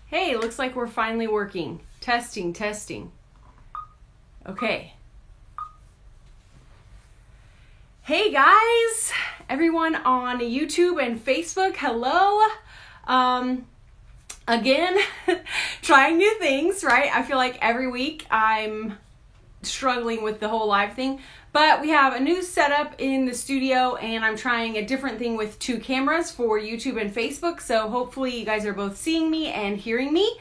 Hey, looks like we're finally working. Testing. Okay. Hey guys, everyone on YouTube and Facebook, hello. Again, trying new things, right? I feel like every week I'm struggling with the whole live thing, but we have a new setup in the studio and I'm trying a different thing with 2 cameras for YouTube and Facebook, so hopefully you guys are both seeing me and hearing me.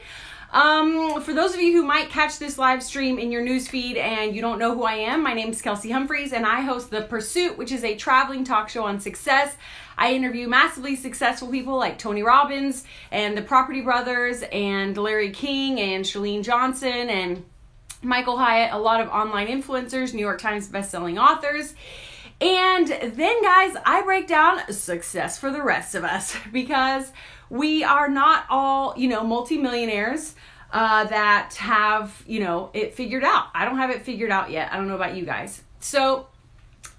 For those of you who might catch this live stream in your newsfeed and you don't know who I am, my name is Kelsey Humphreys and I host The Pursuit, which is a traveling talk show on success. I interview massively successful people like Tony Robbins and the Property Brothers and Larry King and Chalene Johnson and Michael Hyatt, a lot of online influencers, New York Times bestselling authors. And then, guys, I break down success for the rest of us because we are not all, multimillionaires that have, it figured out. I don't have it figured out yet. I don't know about you guys. So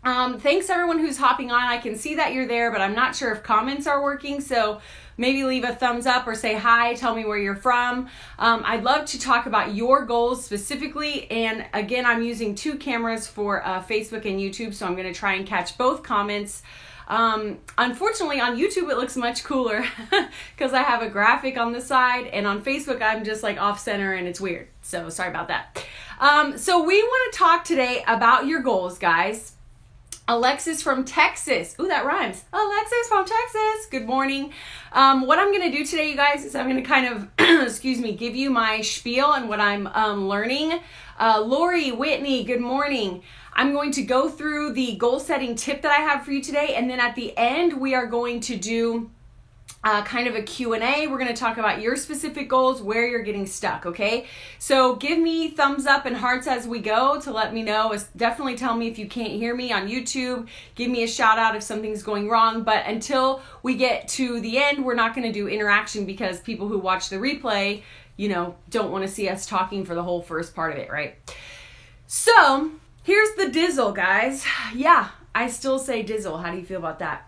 thanks everyone who's hopping on. I can see that you're there, but I'm not sure if comments are working. So maybe leave a thumbs up or say hi, tell me where you're from. I'd love to talk about your goals specifically. And again, I'm using 2 cameras for Facebook and YouTube, so I'm going to try and catch both comments. Unfortunately, on YouTube, it looks much cooler because I have a graphic on the side, and on Facebook, I'm just like off center and it's weird. So sorry about that. So we want to talk today about your goals, guys. Alexis from Texas. Ooh, that rhymes. Alexis from Texas. Good morning. What I'm going to do today, you guys, is I'm going to kind of, give you my spiel and what I'm learning. Lori, Whitney, good morning. I'm going to go through the goal setting tip that I have for you today. And then at the end, we are going to do kind of a Q&A. We're going to talk about your specific goals, where you're getting stuck, okay? So give me thumbs up and hearts as we go to let me know. Definitely tell me if you can't hear me on YouTube. Give me a shout out if something's going wrong. But until we get to the end, we're not going to do interaction because people who watch the replay, don't want to see us talking for the whole first part of it, right? So here's the dizzle, guys. Yeah, I still say dizzle. How do you feel about that?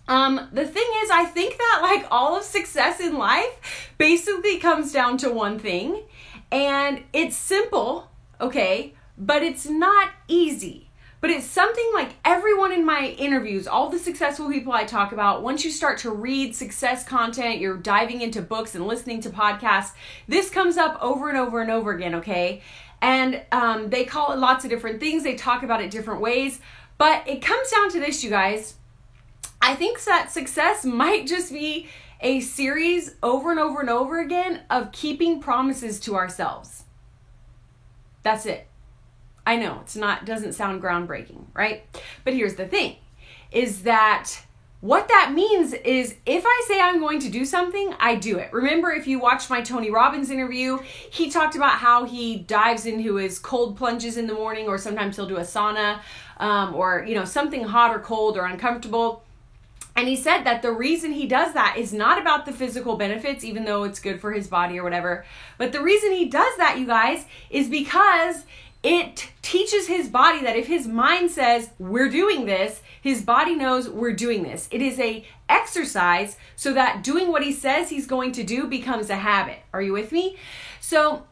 The thing is, I think that like all of success in life basically comes down to one thing, and it's simple, okay, but it's not easy. But it's something like everyone in my interviews, all the successful people I talk about, once you start to read success content, you're diving into books and listening to podcasts, this comes up over and over and over again, okay? And they call it lots of different things. They talk about it different ways. But it comes down to this, you guys. I think that success might just be a series over and over and over again of keeping promises to ourselves. That's it. I know doesn't sound groundbreaking, right? But here's the thing, is that what that means is if I say I'm going to do something, I do it. Remember, if you watched my Tony Robbins interview, he talked about how he dives into his cold plunges in the morning, or sometimes he'll do a sauna, or something hot or cold or uncomfortable. And he said that the reason he does that is not about the physical benefits, even though it's good for his body or whatever. But the reason he does that, you guys, is because it teaches his body that if his mind says, we're doing this, his body knows we're doing this. It is a exercise so that doing what he says he's going to do becomes a habit. Are you with me? So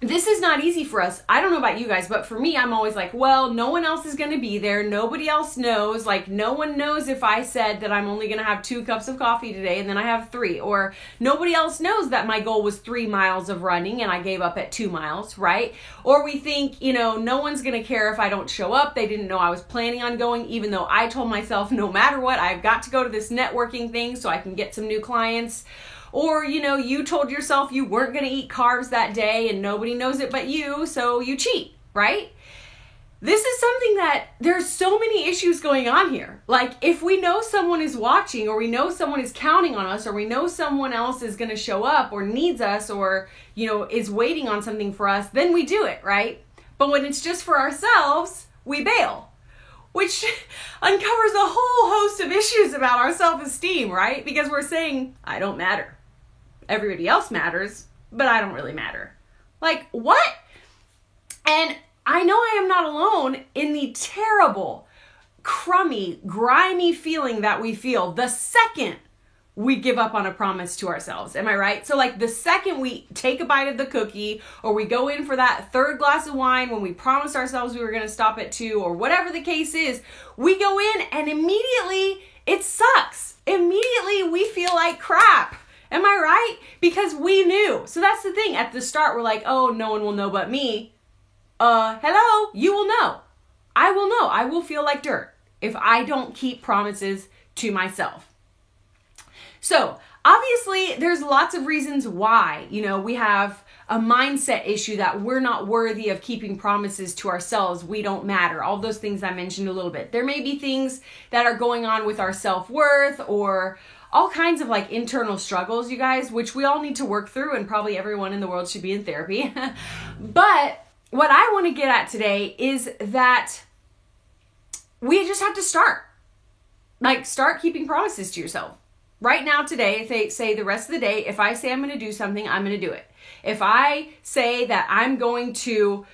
this is not easy for us. I don't know about you guys, but for me, I'm always like, well, no one else is going to be there. Nobody else knows. Like, no one knows if I said that I'm only going to have 2 cups of coffee today and then I have 3. Or nobody else knows that my goal was 3 miles of running and I gave up at 2 miles, right? Or we think, no one's going to care if I don't show up. They didn't know I was planning on going, even though I told myself, no matter what, I've got to go to this networking thing so I can get some new clients. Or, you told yourself you weren't going to eat carbs that day and nobody knows it but you, so you cheat, right? This is something that there's so many issues going on here. Like, if we know someone is watching, or we know someone is counting on us, or we know someone else is going to show up or needs us, or, is waiting on something for us, then we do it, right? But when it's just for ourselves, we bail, which uncovers a whole host of issues about our self-esteem, right? Because we're saying, I don't matter. Everybody else matters, but I don't really matter. Like, what? And I know I am not alone in the terrible, crummy, grimy feeling that we feel the second we give up on a promise to ourselves. Am I right? So like the second we take a bite of the cookie, or we go in for that third glass of wine when we promised ourselves we were going to stop at 2, or whatever the case is, we go in and immediately it sucks. Immediately we feel like crap. Am I right? Because we knew. So that's the thing. At the start, we're like, oh, no one will know but me. Hello, you will know. I will know. I will feel like dirt if I don't keep promises to myself. So obviously there's lots of reasons why, we have a mindset issue that we're not worthy of keeping promises to ourselves. We don't matter. All those things I mentioned a little bit. There may be things that are going on with our self-worth, or all kinds of like internal struggles, you guys, which we all need to work through, and probably everyone in the world should be in therapy. But what I want to get at today is that we just have to start. Like, start keeping promises to yourself. Right now, today, if they say the rest of the day, if I say I'm going to do something, I'm going to do it. If I say that I'm going to,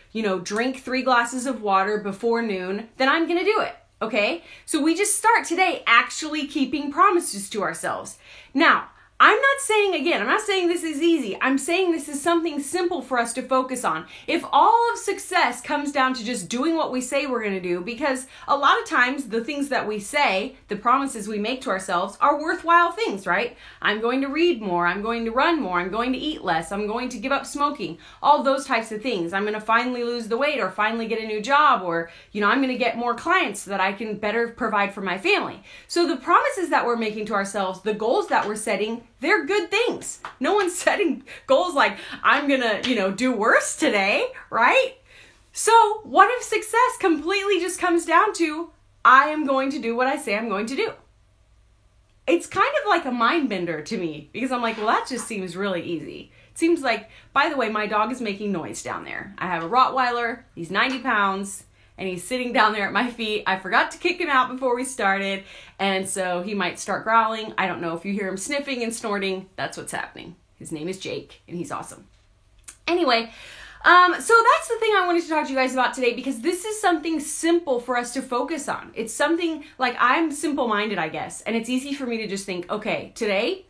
drink 3 glasses of water before noon, then I'm going to do it. Okay? So we just start today actually keeping promises to ourselves. Now, I'm not saying this is easy. I'm saying this is something simple for us to focus on. If all of success comes down to just doing what we say we're going to do, because a lot of times the things that we say, the promises we make to ourselves, are worthwhile things, right? I'm going to read more. I'm going to run more. I'm going to eat less. I'm going to give up smoking. All those types of things. I'm going to finally lose the weight, or finally get a new job, or, I'm going to get more clients so that I can better provide for my family. So the promises that we're making to ourselves, the goals that we're setting, they're good things. No one's setting goals like, I'm gonna, do worse today, right? So what if success completely just comes down to, I am going to do what I say I'm going to do? It's kind of like a mind bender to me, because I'm like, well, that just seems really easy. It seems like, by the way, my dog is making noise down there. I have a Rottweiler, he's 90 pounds, and he's sitting down there at my feet. I forgot to kick him out before we started, and so he might start growling. I don't know if you hear him sniffing and snorting. That's what's happening. His name is Jake, and he's awesome. Anyway, so that's the thing I wanted to talk to you guys about today, because this is something simple for us to focus on. It's something, like, I'm simple-minded, I guess, and it's easy for me to just think, okay, today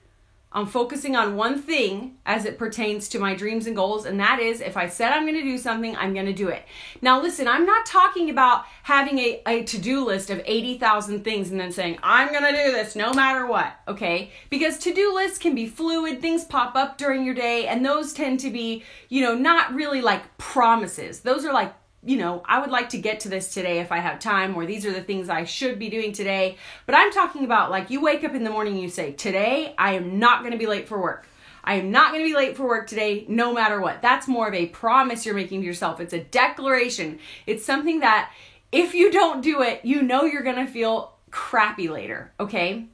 I'm focusing on one thing as it pertains to my dreams and goals, and that is, if I said I'm going to do something, I'm going to do it. Now listen, I'm not talking about having a to-do list of 80,000 things and then saying, I'm going to do this no matter what, okay? Because to-do lists can be fluid, things pop up during your day, and those tend to be, not really like promises. Those are like, I would like to get to this today if I have time, or these are the things I should be doing today. But I'm talking about, like, you wake up in the morning and you say, today I am not going to be late for work. I am not going to be late for work today, no matter what. That's more of a promise you're making to yourself. It's a declaration. It's something that if you don't do it, you're going to feel crappy later, okay?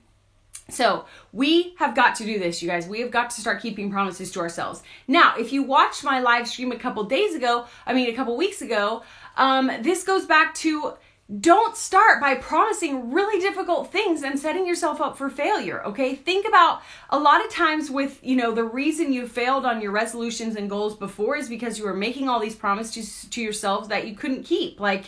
So we have got to do this, you guys. We have got to start keeping promises to ourselves. Now, if you watched my live stream a couple weeks ago, this goes back to, don't start by promising really difficult things and setting yourself up for failure, okay? Think about a lot of times with, the reason you failed on your resolutions and goals before is because you were making all these promises to yourselves that you couldn't keep. Like,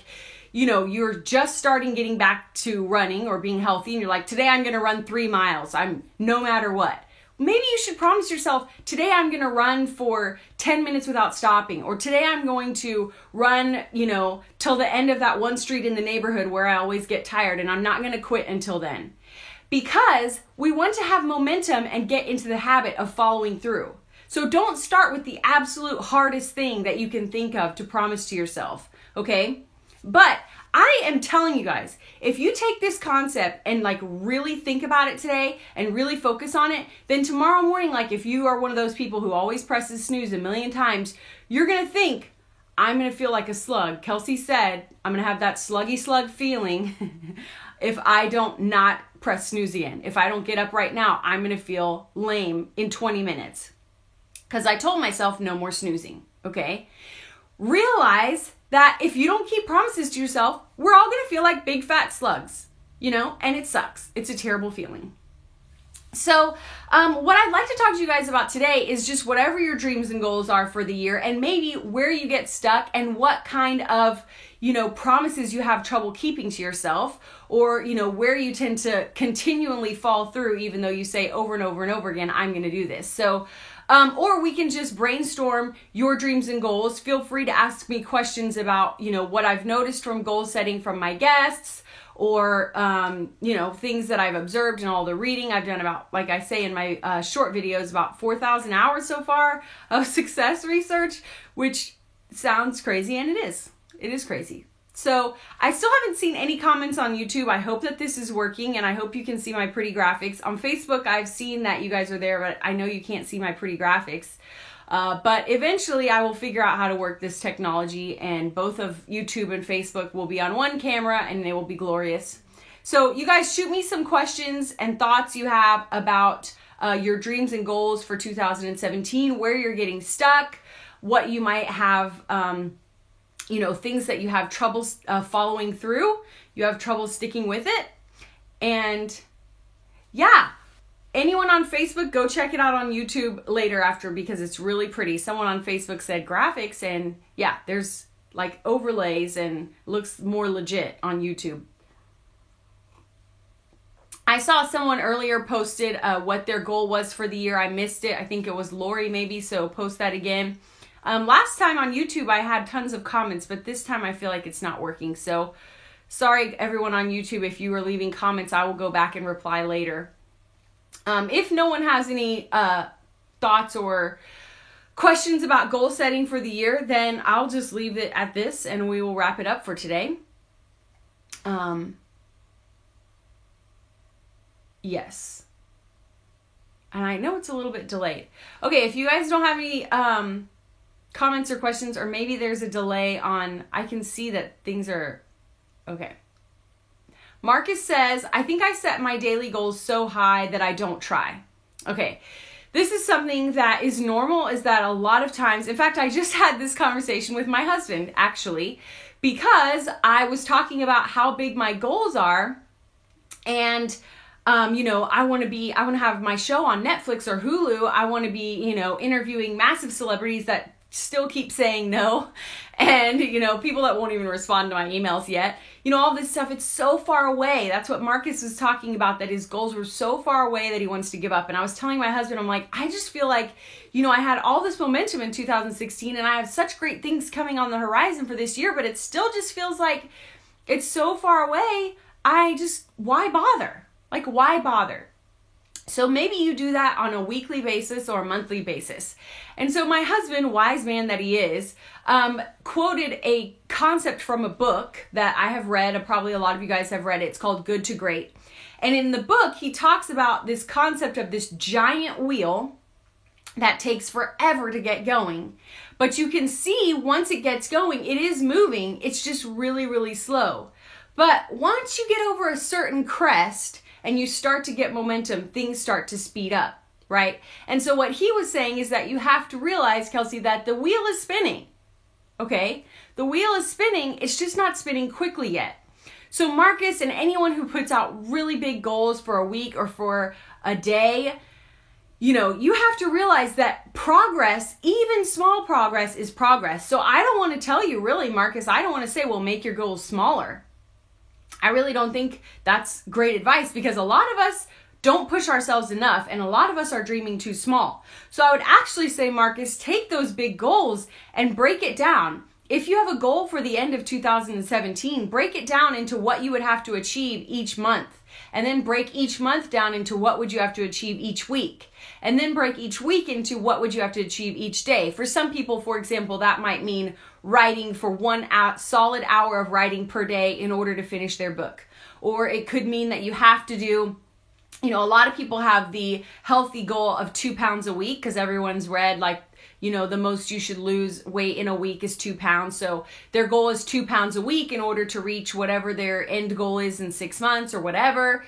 you're just starting getting back to running or being healthy, and you're like, today I'm going to run 3 miles. I'm no matter what. Maybe you should promise yourself, today I'm going to run for 10 minutes without stopping, or today I'm going to run, till the end of that one street in the neighborhood where I always get tired, and I'm not going to quit until then. Because we want to have momentum and get into the habit of following through. So don't start with the absolute hardest thing that you can think of to promise to yourself, okay? But I am telling you guys, if you take this concept and like really think about it today and really focus on it, then tomorrow morning, like if you are one of those people who always presses snooze a million times, you're going to think, I'm going to feel like a slug. Kelsey said, I'm going to have that sluggy slug feeling if I don't not press snooze again. If I don't get up right now, I'm going to feel lame in 20 minutes. Because I told myself no more snoozing, okay? Realize that if you don't keep promises to yourself, we're all going to feel like big fat slugs, and it sucks. It's a terrible feeling. So what I'd like to talk to you guys about today is just whatever your dreams and goals are for the year, and maybe where you get stuck and what kind of, promises you have trouble keeping to yourself, or, where you tend to continually fall through, even though you say over and over and over again, I'm going to do this. So, or we can just brainstorm your dreams and goals. Feel free to ask me questions about, what I've noticed from goal setting from my guests, or, things that I've observed in all the reading. I've done about, like I say in my short videos, about 4,000 hours so far of success research, which sounds crazy, and it is. It is crazy. So I still haven't seen any comments on YouTube. I hope that this is working, and I hope you can see my pretty graphics. On Facebook, I've seen that you guys are there, but I know you can't see my pretty graphics. But eventually I will figure out how to work this technology, and both of YouTube and Facebook will be on one camera, and they will be glorious. So you guys shoot me some questions and thoughts you have about your dreams and goals for 2017, where you're getting stuck, what you might have, things that you have trouble following through, you have trouble sticking with it. And yeah. Anyone on Facebook, go check it out on YouTube later after, because it's really pretty. Someone on Facebook said graphics, and yeah, there's like overlays and looks more legit on YouTube. I saw someone earlier posted what their goal was for the year. I missed it. I think it was Lori maybe, so post that again. Last time on YouTube, I had tons of comments, but this time I feel like it's not working. So sorry, everyone on YouTube, if you were leaving comments, I will go back and reply later. If no one has any thoughts or questions about goal setting for the year, then I'll just leave it at this and we will wrap it up for today. Yes. And I know it's a little bit delayed. Okay, if you guys don't have any comments or questions, or maybe there's a delay on, I can see that things are, okay. Marcus says, I think I set my daily goals so high that I don't try. Okay, this is something that is normal, is that a lot of times, in fact, I just had this conversation with my husband, actually, because I was talking about how big my goals are, and, I want to have my show on Netflix or Hulu. I want to be, interviewing massive celebrities that still keep saying no, and people that won't even respond to my emails yet, all this stuff. It's so far away. That's what Marcus was talking about, that his goals were so far away that he wants to give up. And I was telling my husband, I'm like, I just feel like I had all this momentum in 2016, and I have such great things coming on the horizon for this year, but it still just feels like it's so far away. Why bother? Like, why bother? So maybe you do that on a weekly basis or a monthly basis. And so my husband, wise man that he is, quoted a concept from a book that I have read. Probably a lot of you guys have read it. It's called Good to Great. And in the book, he talks about this concept of this giant wheel that takes forever to get going. But you can see once it gets going, it is moving. It's just really, really slow. But once you get over a certain crest and you start to get momentum, things start to speed up, right? And so what he was saying is that you have to realize, Kelsey, that the wheel is spinning, okay? The wheel is spinning, it's just not spinning quickly yet. So Marcus and anyone who puts out really big goals for a week or for a day, you have to realize that progress, even small progress, is progress. So I don't want to tell you, really, Marcus, I don't want to say, well, make your goals smaller. I really don't think that's great advice, because a lot of us don't push ourselves enough, and a lot of us are dreaming too small. So I would actually say, Marcus, take those big goals and break it down. If you have a goal for the end of 2017, break it down into what you would have to achieve each month. And then break each month down into what would you have to achieve each week. And then break each week into what would you have to achieve each day. For some people, for example, that might mean writing for 1 solid hour of writing per day in order to finish their book. Or it could mean that you have to do, a lot of people have the healthy goal of 2 pounds a week, because everyone's read the most you should lose weight in a week is 2 pounds. So their goal is 2 pounds a week in order to reach whatever their end goal is in 6 months or whatever.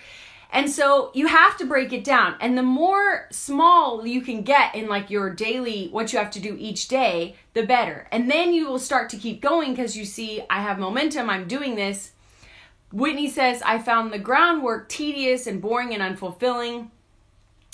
And so you have to break it down. And the more small you can get in your daily, what you have to do each day, the better. And then you will start to keep going, because you see, I have momentum, I'm doing this. Whitney says, I found the groundwork tedious and boring and unfulfilling.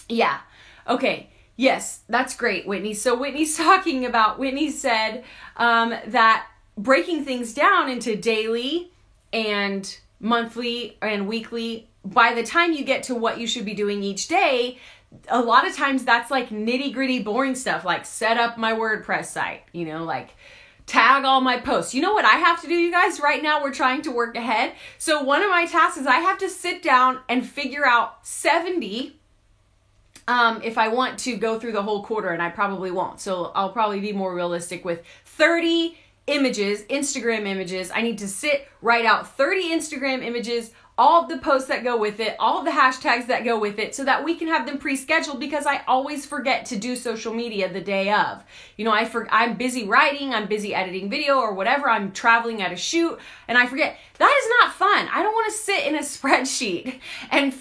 Yeah. Okay. Yes, that's great, Whitney. So Whitney said that breaking things down into daily and monthly and weekly, by the time you get to what you should be doing each day, a lot of times that's like nitty gritty boring stuff, like set up my WordPress site, like tag all my posts. You know what I have to do, you guys? Right now we're trying to work ahead. So one of my tasks is I have to sit down and figure out 70 if I want to go through the whole quarter, and I probably won't. So I'll probably be more realistic with 30 images, Instagram images. I need to write out 30 Instagram images, all of the posts that go with it, all of the hashtags that go with it, so that we can have them pre-scheduled, because I always forget to do social media the day of. I'm busy writing, I'm busy editing video or whatever, I'm traveling at a shoot, and I forget. That is not fun. I don't want to sit in a spreadsheet and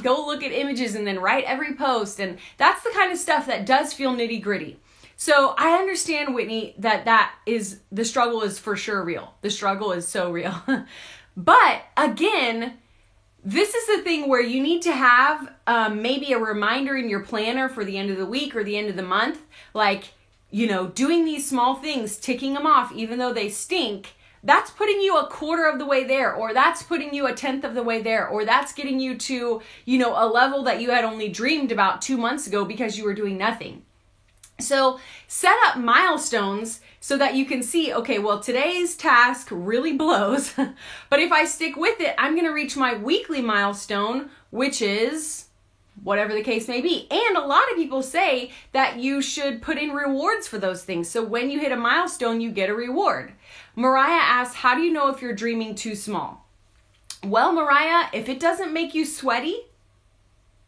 go look at images and then write every post, and that's the kind of stuff that does feel nitty gritty. So I understand, Whitney, that the struggle is for sure real. The struggle is so real. But again, this is the thing where you need to have maybe a reminder in your planner for the end of the week or the end of the month, like, doing these small things, ticking them off, even though they stink. That's putting you a quarter of the way there, or that's putting you a 10th of the way there, or that's getting you to, a level that you had only dreamed about 2 months ago because you were doing nothing. So set up milestones so that you can see, okay, well, today's task really blows, but if I stick with it, I'm going to reach my weekly milestone, which is whatever the case may be. And a lot of people say that you should put in rewards for those things. So when you hit a milestone, you get a reward. Mariah asks, how do you know if you're dreaming too small? Well, Mariah, if it doesn't make you sweaty,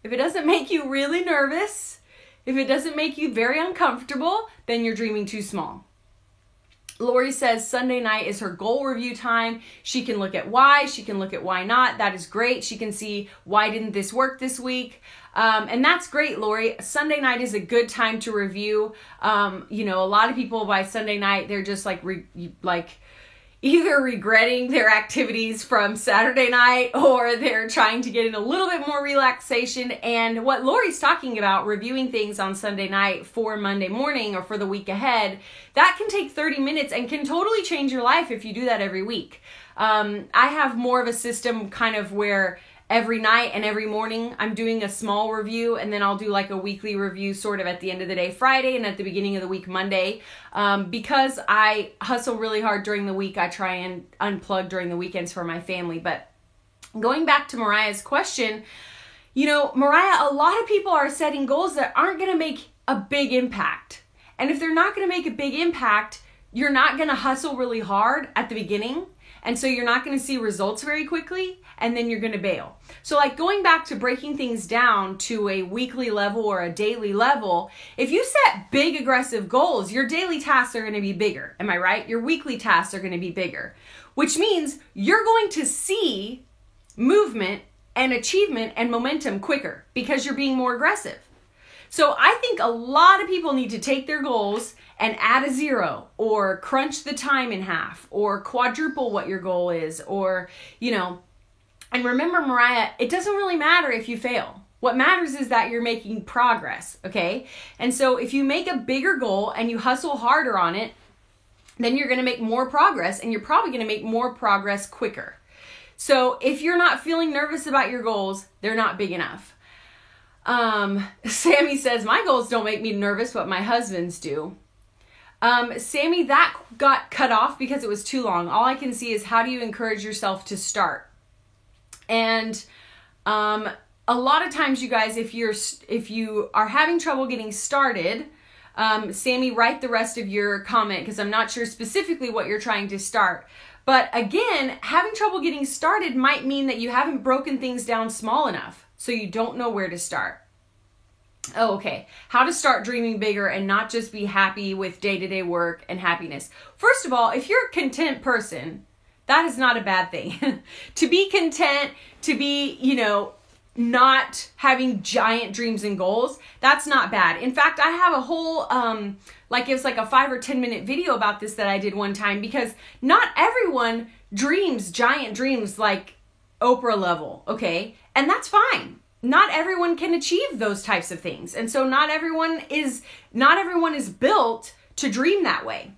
if it doesn't make you really nervous, if it doesn't make you very uncomfortable, then you're dreaming too small. Lori says Sunday night is her goal review time. She can look at why. She can look at why not. That is great. She can see why didn't this work this week. And that's great, Lori. Sunday night is a good time to review. A lot of people by Sunday night, they're just either regretting their activities from Saturday night, or they're trying to get in a little bit more relaxation. And what Lori's talking about, reviewing things on Sunday night for Monday morning or for the week ahead, that can take 30 minutes and can totally change your life if you do that every week. I have more of a system kind of where every night and every morning I'm doing a small review, and then I'll do like a weekly review sort of at the end of the day Friday and at the beginning of the week Monday. Because I hustle really hard during the week, I try and unplug during the weekends for my family. But going back to Mariah's question, Mariah, a lot of people are setting goals that aren't going to make a big impact. And if they're not going to make a big impact, you're not going to hustle really hard at the beginning. And so you're not going to see results very quickly, and then you're going to bail. So like going back to breaking things down to a weekly level or a daily level, if you set big aggressive goals, your daily tasks are going to be bigger. Am I right? Your weekly tasks are going to be bigger, which means you're going to see movement and achievement and momentum quicker because you're being more aggressive. So I think a lot of people need to take their goals and add a 0, or crunch the time in half, or quadruple what your goal is, or, and remember, Mariah, it doesn't really matter if you fail. What matters is that you're making progress, okay? And so if you make a bigger goal and you hustle harder on it, then you're going to make more progress, and you're probably going to make more progress quicker. So if you're not feeling nervous about your goals, they're not big enough. Sammy says, my goals don't make me nervous, but my husband's do. Sammy, that got cut off because it was too long. All I can see is, how do you encourage yourself to start? And a lot of times, you guys, if you are having trouble getting started, Sammy, write the rest of your comment, because I'm not sure specifically what you're trying to start. But again, having trouble getting started might mean that you haven't broken things down small enough, so you don't know where to start. Oh, okay. How to start dreaming bigger and not just be happy with day-to-day work and happiness. First of all, if you're a content person, that is not a bad thing. To be content, to be, not having giant dreams and goals, that's not bad. In fact, I have a whole, it was like a 5 or 10 minute video about this that I did one time, because not everyone dreams giant dreams like Oprah level, okay? And that's fine. not everyone can achieve those types of things. And so not everyone is built to dream that way.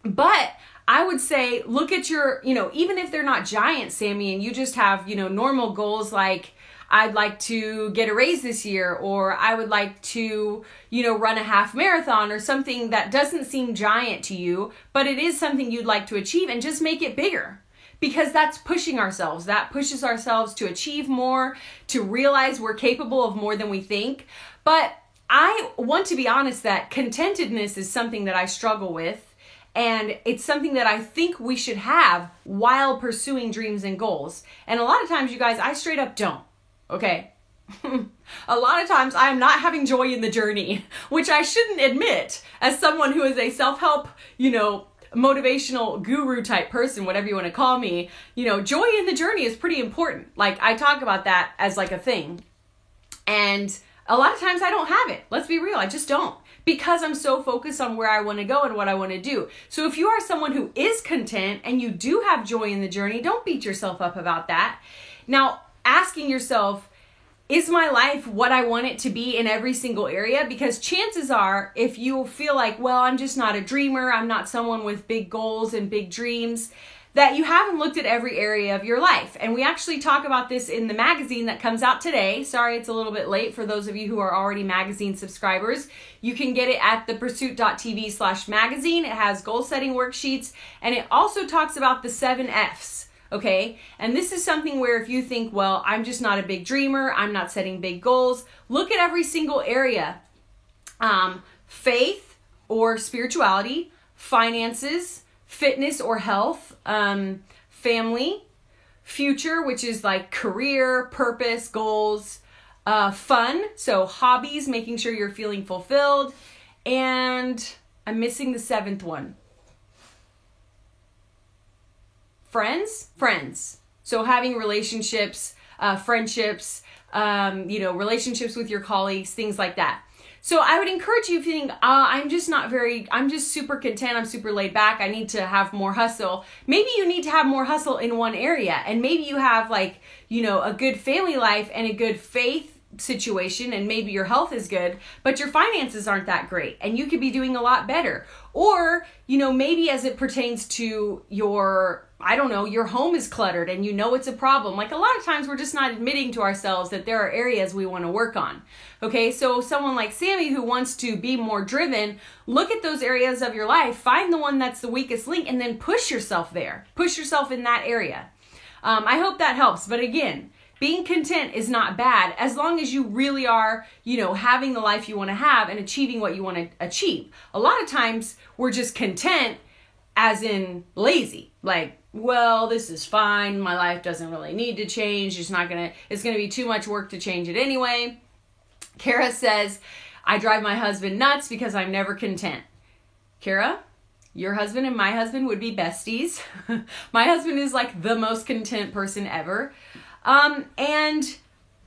But I would say, look at your, even if they're not giant, Sammy, and you just have, normal goals like, I'd like to get a raise this year, or I would like to, run a half marathon or something that doesn't seem giant to you, but it is something you'd like to achieve, and just make it bigger. Because that's pushing ourselves. That pushes ourselves to achieve more, to realize we're capable of more than we think. But I want to be honest that contentedness is something that I struggle with. And it's something that I think we should have while pursuing dreams and goals. And a lot of times, you guys, I straight up don't. Okay? A lot of times I am not having joy in the journey, which I shouldn't admit as someone who is a self-help, motivational guru type person, whatever you want to call me. Joy in the journey is pretty important. Like, I talk about that as like a thing. And a lot of times I don't have it. Let's be real. I just don't, because I'm so focused on where I want to go and what I want to do. So if you are someone who is content and you do have joy in the journey, don't beat yourself up about that. Now, asking yourself, is my life what I want it to be in every single area? Because chances are, if you feel like, well, I'm just not a dreamer, I'm not someone with big goals and big dreams, that you haven't looked at every area of your life. And we actually talk about this in the magazine that comes out today. Sorry, it's a little bit late for those of you who are already magazine subscribers. You can get it at thepursuit.tv/magazine. It has goal setting worksheets, and it also talks about the 7 F's. Okay. And this is something where if you think, well, I'm just not a big dreamer, I'm not setting big goals, look at every single area. Faith or spirituality, finances, fitness or health, family, future, which is like career, purpose, goals, fun. So hobbies, making sure you're feeling fulfilled. And I'm missing the 7th one. Friends. So having relationships, friendships, relationships with your colleagues, things like that. So I would encourage you if you think, I'm just super content, I'm super laid back, I need to have more hustle. Maybe you need to have more hustle in one area. And maybe you have a good family life and a good faith situation, and maybe your health is good, but your finances aren't that great and you could be doing a lot better. Or, maybe as it pertains to your home is cluttered and it's a problem. Like, a lot of times we're just not admitting to ourselves that there are areas we want to work on. Okay, so someone like Sammy who wants to be more driven, look at those areas of your life, find the one that's the weakest link, and then push yourself there. Push yourself in that area. I hope that helps. But again, being content is not bad as long as you really are, having the life you want to have and achieving what you want to achieve. A lot of times we're just content as in lazy. Like, well, this is fine. My life doesn't really need to change. It's going to be too much work to change it anyway. Kara says, I drive my husband nuts because I'm never content. Kara, your husband and my husband would be besties. My husband is like the most content person ever. And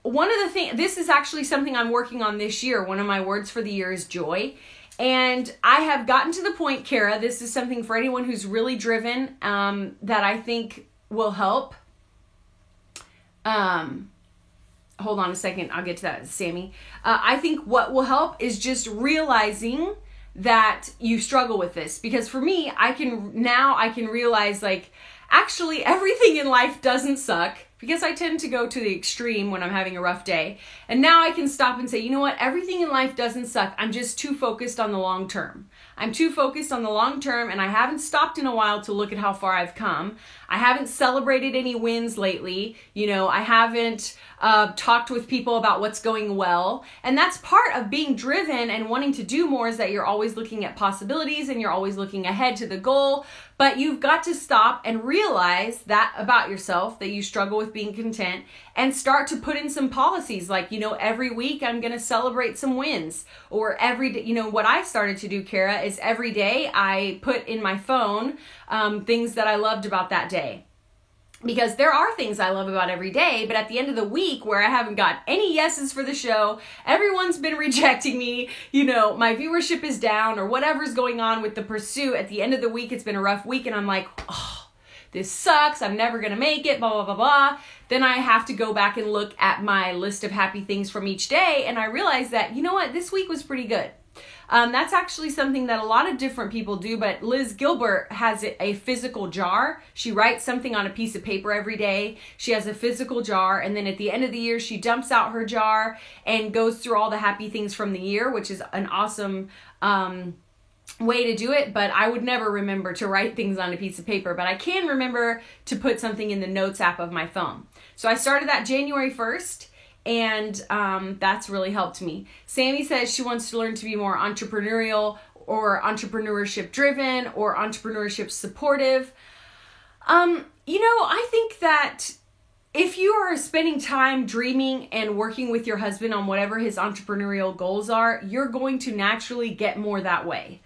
one of the things, this is actually something I'm working on this year. One of my words for the year is joy. And I have gotten to the point, Kara, this is something for anyone who's really driven, that I think will help. Hold on a second. I'll get to that, Sammy. I think what will help is just realizing that you struggle with this. Because for me, I can realize, like, actually everything in life doesn't suck. Because I tend to go to the extreme when I'm having a rough day. And now I can stop and say, you know what? Everything in life doesn't suck. I'm just too focused on the long term. I'm too focused on the long term, and I haven't stopped in a while to look at how far I've come. I haven't celebrated any wins lately. I haven't talked with people about what's going well. And that's part of being driven and wanting to do more, is that you're always looking at possibilities and you're always looking ahead to the goal. But you've got to stop and realize that about yourself, that you struggle with being content, and start to put in some policies like, every week I'm going to celebrate some wins. Or every day, what I started to do, Kara, is every day I put in my phone things that I loved about that day. Because there are things I love about every day, but at the end of the week where I haven't got any yeses for the show, everyone's been rejecting me, my viewership is down or whatever's going on with the pursuit, at the end of the week, it's been a rough week, and I'm like, oh, this sucks, I'm never going to make it, blah, blah, blah, blah, then I have to go back and look at my list of happy things from each day. And I realize that, you know what, this week was pretty good. That's actually something that a lot of different people do, but Liz Gilbert has a physical jar. She writes something on a piece of paper every day. She has a physical jar, and then at the end of the year, she dumps out her jar and goes through all the happy things from the year, which is an awesome way to do it. But I would never remember to write things on a piece of paper, but I can remember to put something in the notes app of my phone. So I started that January 1st. And that's really helped me. Sammy says she wants to learn to be more entrepreneurial or entrepreneurship driven or entrepreneurship supportive. I think that if you are spending time dreaming and working with your husband on whatever his entrepreneurial goals are, you're going to naturally get more that way.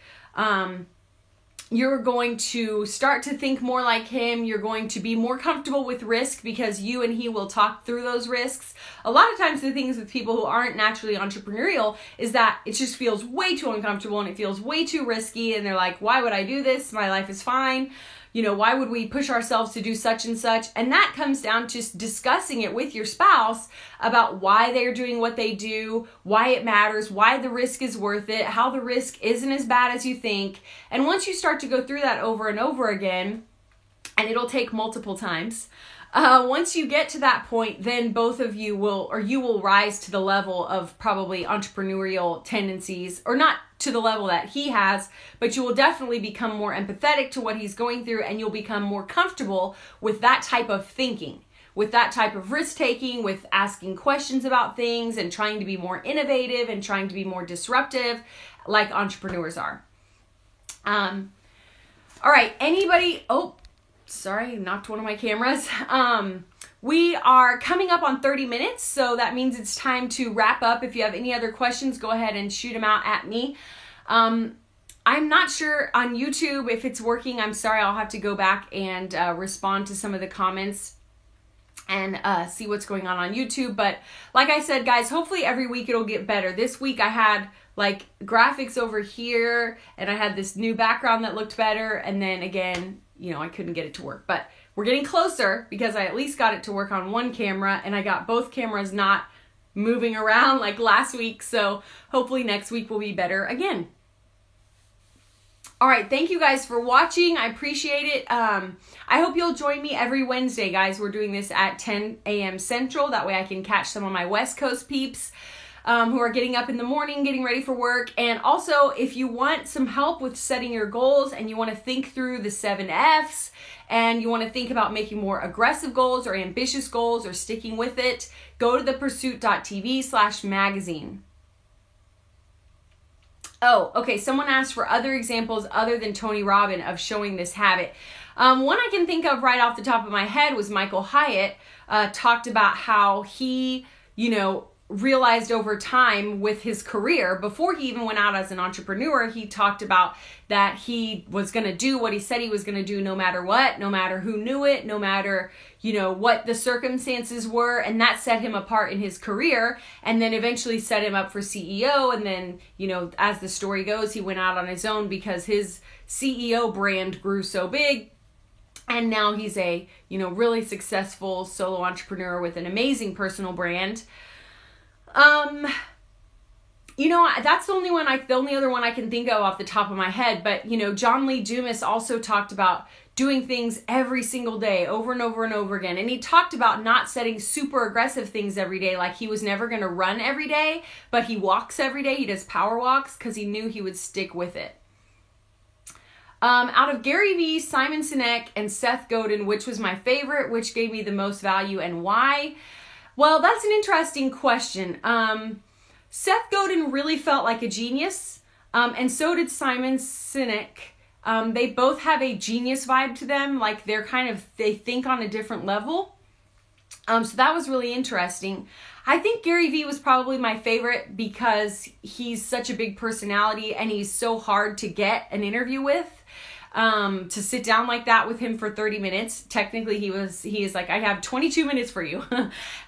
You're going to start to think more like him. You're going to be more comfortable with risk because you and he will talk through those risks. A lot of times the things with people who aren't naturally entrepreneurial is that it just feels way too uncomfortable and it feels way too risky. And they're like, why would I do this? My life is fine. Why would we push ourselves to do such and such? And that comes down to just discussing it with your spouse about why they're doing what they do, why it matters, why the risk is worth it, how the risk isn't as bad as you think. And once you start to go through that over and over again, and it'll take multiple times, once you get to that point, then both of you will rise to the level of probably entrepreneurial tendencies, or not to the level that he has, but you will definitely become more empathetic to what he's going through, and you'll become more comfortable with that type of thinking, with that type of risk taking, with asking questions about things and trying to be more innovative and trying to be more disruptive like entrepreneurs are. All right, anybody, sorry, knocked one of my cameras. We are coming up on 30 minutes, so that means it's time to wrap up. If you have any other questions, go ahead and shoot them out at me. I'm not sure on YouTube if it's working. I'm sorry, I'll have to go back and respond to some of the comments and see what's going on YouTube. But like I said, guys, hopefully every week it'll get better. This week I had like graphics over here, and I had this new background that looked better, and then again, I couldn't get it to work. But we're getting closer because I at least got it to work on one camera, and I got both cameras not moving around like last week. So hopefully next week will be better again. All right, thank you guys for watching. I appreciate it. I hope you'll join me every Wednesday, guys. We're doing this at 10 a.m. Central. That way I can catch some of my West Coast peeps who are getting up in the morning, getting ready for work. And also, if you want some help with setting your goals and you want to think through the 7 F's and you want to think about making more aggressive goals or ambitious goals or sticking with it, go to thepursuit.tv/magazine. Oh, okay. Someone asked for other examples other than Tony Robbins of showing this habit. One I can think of right off the top of my head was Michael Hyatt talked about how he, realized over time with his career, before he even went out as an entrepreneur, he talked about that he was going to do what he said he was going to do no matter what, no matter who knew it, no matter, what the circumstances were. And that set him apart in his career, and then eventually set him up for CEO. And then, as the story goes, he went out on his own because his CEO brand grew so big. And now he's a, really successful solo entrepreneur with an amazing personal brand. That's the only other one I can think of off the top of my head. But, John Lee Dumas also talked about doing things every single day over and over and over again. And he talked about not setting super aggressive things every day. Like he was never going to run every day, but he walks every day. He does power walks because he knew he would stick with it. Out of Gary Vee, Simon Sinek, and Seth Godin, which was my favorite, which gave me the most value, and why? Well, that's an interesting question. Seth Godin really felt like a genius, and so did Simon Sinek. They both have a genius vibe to them, like they think on a different level. So that was really interesting. I think Gary Vee was probably my favorite because he's such a big personality and he's so hard to get an interview with. To sit down like that with him for 30 minutes. Technically, he is like, I have 22 minutes for you.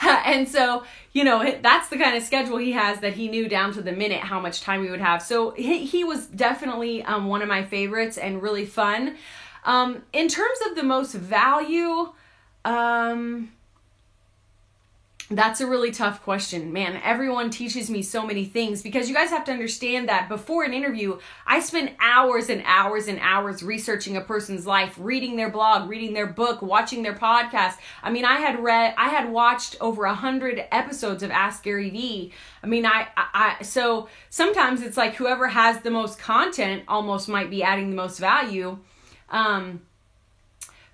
And so, that's the kind of schedule he has, that he knew down to the minute how much time we would have. So he was definitely one of my favorites and really fun. In terms of the most value, that's a really tough question. Man, everyone teaches me so many things, because you guys have to understand that before an interview, I spend hours and hours and hours researching a person's life, reading their blog, reading their book, watching their podcast. I mean, I had watched over 100 episodes of Ask Gary Vee. I mean, so sometimes it's like whoever has the most content almost might be adding the most value.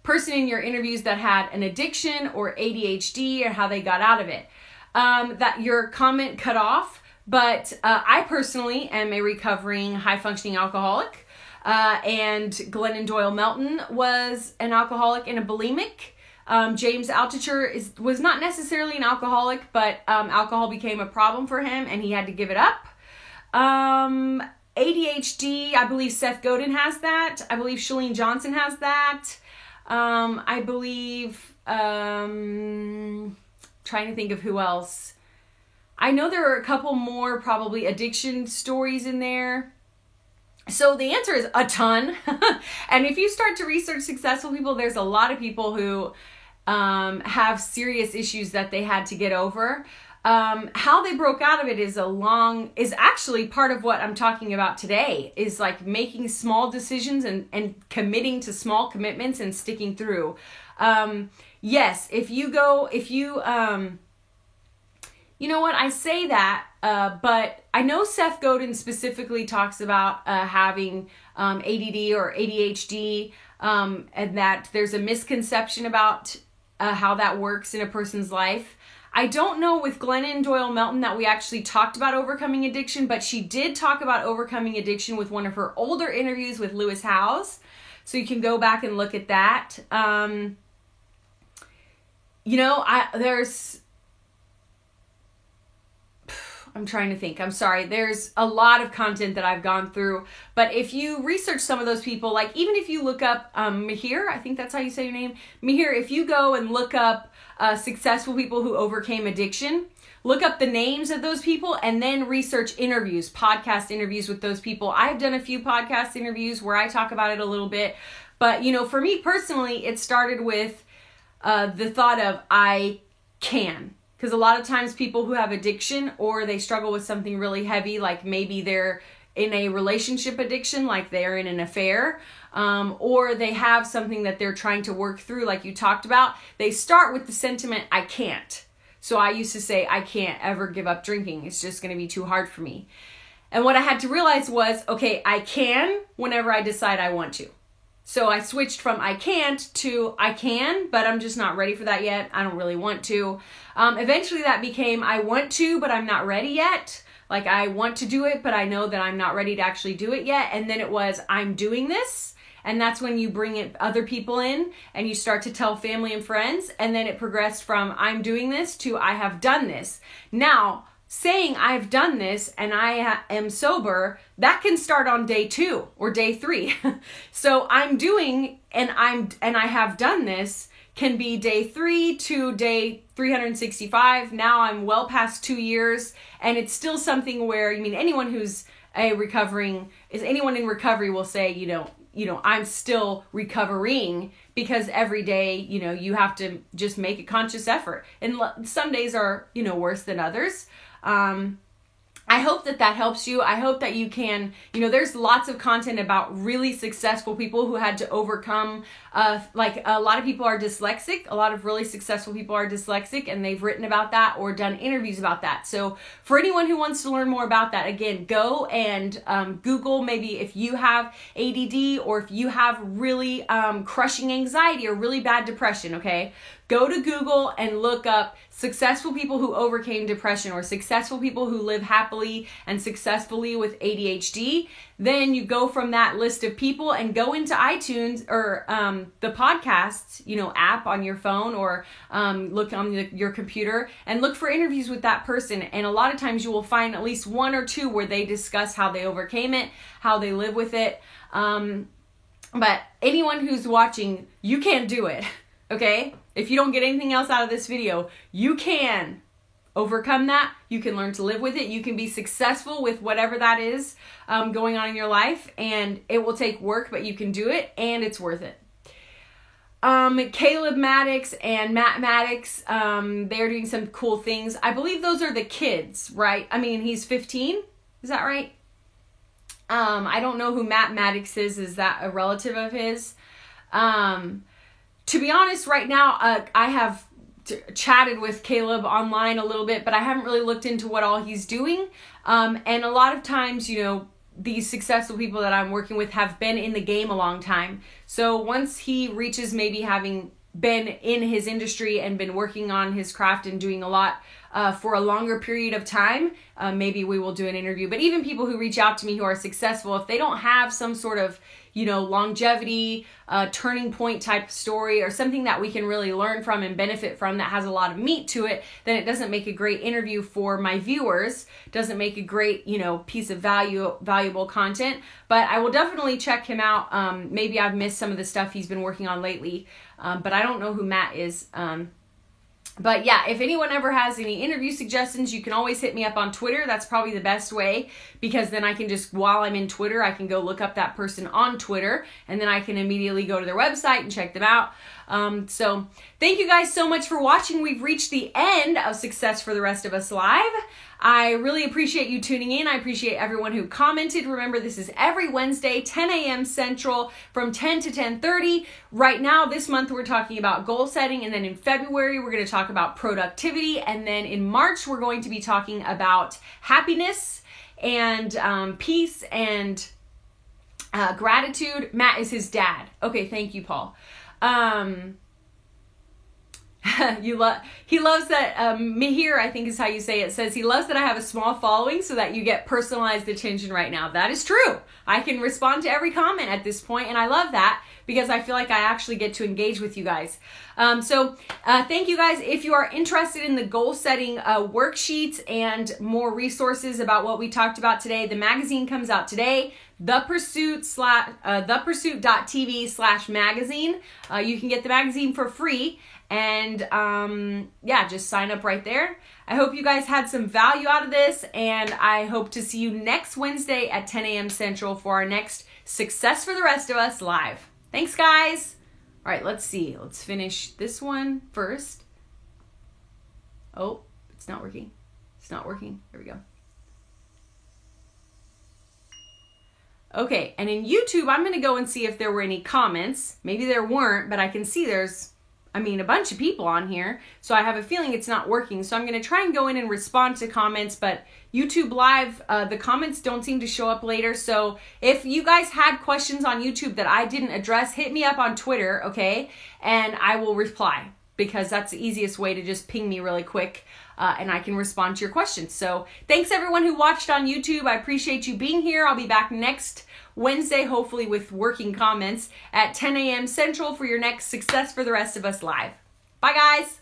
Person in your interviews that had an addiction or ADHD, or how they got out of it. That your comment cut off, but I personally am a recovering high-functioning alcoholic, and Glennon Doyle Melton was an alcoholic and a bulimic. James Altucher was not necessarily an alcoholic, but alcohol became a problem for him and he had to give it up. ADHD, I believe Seth Godin has that. I believe Chalene Johnson has that. I believe, trying to think of who else. I know there are a couple more probably addiction stories in there. So the answer is a ton. And if you start to research successful people, there's a lot of people who have serious issues that they had to get over. How they broke out of it is actually part of what I'm talking about today, is like making small decisions and committing to small commitments and sticking through. Yes, you know what, I say that, but I know Seth Godin specifically talks about having ADD or ADHD, and that there's a misconception about how that works in a person's life. I don't know with Glennon Doyle Melton that we actually talked about overcoming addiction, but she did talk about overcoming addiction with one of her older interviews with Lewis Howes. So you can go back and look at that. I'm trying to think. I'm sorry. There's a lot of content that I've gone through. But if you research some of those people, like even if you look up Mihir, I think that's how you say your name. Mihir, if you go and look up successful people who overcame addiction, look up the names of those people and then research interviews, podcast interviews with those people. I've done a few podcast interviews where I talk about it a little bit. But, for me personally, it started with the thought of I can. Because a lot of times people who have addiction or they struggle with something really heavy, like maybe they're in a relationship addiction, like they're in an affair, or they have something that they're trying to work through, like you talked about, they start with the sentiment, I can't. So I used to say, I can't ever give up drinking. It's just going to be too hard for me. And what I had to realize was, okay, I can whenever I decide I want to. So I switched from I can't to I can, but I'm just not ready for that yet. I don't really want to. Eventually that became I want to, but I'm not ready yet. Like I want to do it, but I know that I'm not ready to actually do it yet. And then it was I'm doing this. And that's when you bring other people in and you start to tell family and friends. And then it progressed from I'm doing this to I have done this. Now, saying I've done this and I am sober, that can start on day 2 or day 3. So I'm doing and I have done this can be day 3 to day 365. Now I'm well past 2 years, and it's still something where, anyone who's anyone in recovery will say, I'm still recovering, because every day, you have to just make a conscious effort. And some days are, worse than others. I hope that helps you. I hope that you can, there's lots of content about really successful people who had to overcome, like a lot of people are dyslexic. A lot of really successful people are dyslexic, and they've written about that or done interviews about that. So for anyone who wants to learn more about that, again, go and Google maybe if you have ADD or if you have really crushing anxiety or really bad depression, okay? Go to Google and look up successful people who overcame depression or successful people who live happily and successfully with ADHD. Then you go from that list of people and go into iTunes or the podcasts, app on your phone, or look on your computer and look for interviews with that person. And a lot of times you will find at least 1 or 2 where they discuss how they overcame it, how they live with it. But anyone who's watching, you can do it, okay? If you don't get anything else out of this video, you can overcome that. You can learn to live with it. You can be successful with whatever that is going on in your life. And it will take work, but you can do it, and it's worth it. Caleb Maddox and Matt Maddox, they're doing some cool things. I believe those are the kids, right? I mean, he's 15. Is that right? I don't know who Matt Maddox is. Is that a relative of his? To be honest, right now, I have chatted with Caleb online a little bit, but I haven't really looked into what all he's doing. And a lot of times, you know, these successful people that I'm working with have been in the game a long time. So once he reaches maybe having been in his industry and been working on his craft and doing a lot for a longer period of time, maybe we will do an interview. But even people who reach out to me who are successful, if they don't have some sort of, you know, longevity, turning point type story or something that we can really learn from and benefit from that has a lot of meat to it, then it doesn't make a great interview for my viewers, doesn't make a great, you know, piece of valuable content. But I will definitely check him out. Maybe I've missed some of the stuff he's been working on lately, but I don't know who Matt is. But yeah, if anyone ever has any interview suggestions, you can always hit me up on Twitter. That's probably the best way, because then I can just, while I'm in Twitter, I can go look up that person on Twitter, and then I can immediately go to their website and check them out. So thank you guys so much for watching. We've reached the end of Success for the Rest of Us Live. I really appreciate you tuning in. I appreciate everyone who commented. Remember, this is every Wednesday, 10 a.m. Central from 10 to 10:30. Right now, this month, we're talking about goal setting. And then in February, we're going to talk about productivity. And then in March, we're going to be talking about happiness and peace and gratitude. Matt is his dad. Okay, thank you, Paul. He loves that Mihir, I think is how you say it, says he loves that I have a small following so that you get personalized attention right now. That is true. I can respond to every comment at this point, and I love that because I feel like I actually get to engage with you guys. So thank you guys. If you are interested in the goal setting worksheets and more resources about what we talked about today, the magazine comes out today. thepursuit.tv/magazine. You can get the magazine for free. And yeah, just sign up right there. I hope you guys had some value out of this, and I hope to see you next Wednesday at 10 a.m. Central for our next Success for the Rest of Us Live. Thanks, guys. All right, let's see. Let's finish this one first. Oh, it's not working. It's not working. There we go. Okay, and in YouTube, I'm going to go and see if there were any comments. Maybe there weren't, but I can see there's a bunch of people on here, so I have a feeling it's not working. So I'm going to try and go in and respond to comments, but YouTube Live, the comments don't seem to show up later. So if you guys had questions on YouTube that I didn't address, hit me up on Twitter, okay? And I will reply, because that's the easiest way to just ping me really quick, and I can respond to your questions. So thanks everyone who watched on YouTube. I appreciate you being here. I'll be back next Wednesday, hopefully with working comments at 10 a.m. Central for your next Success for the Rest of Us Live. Bye, guys.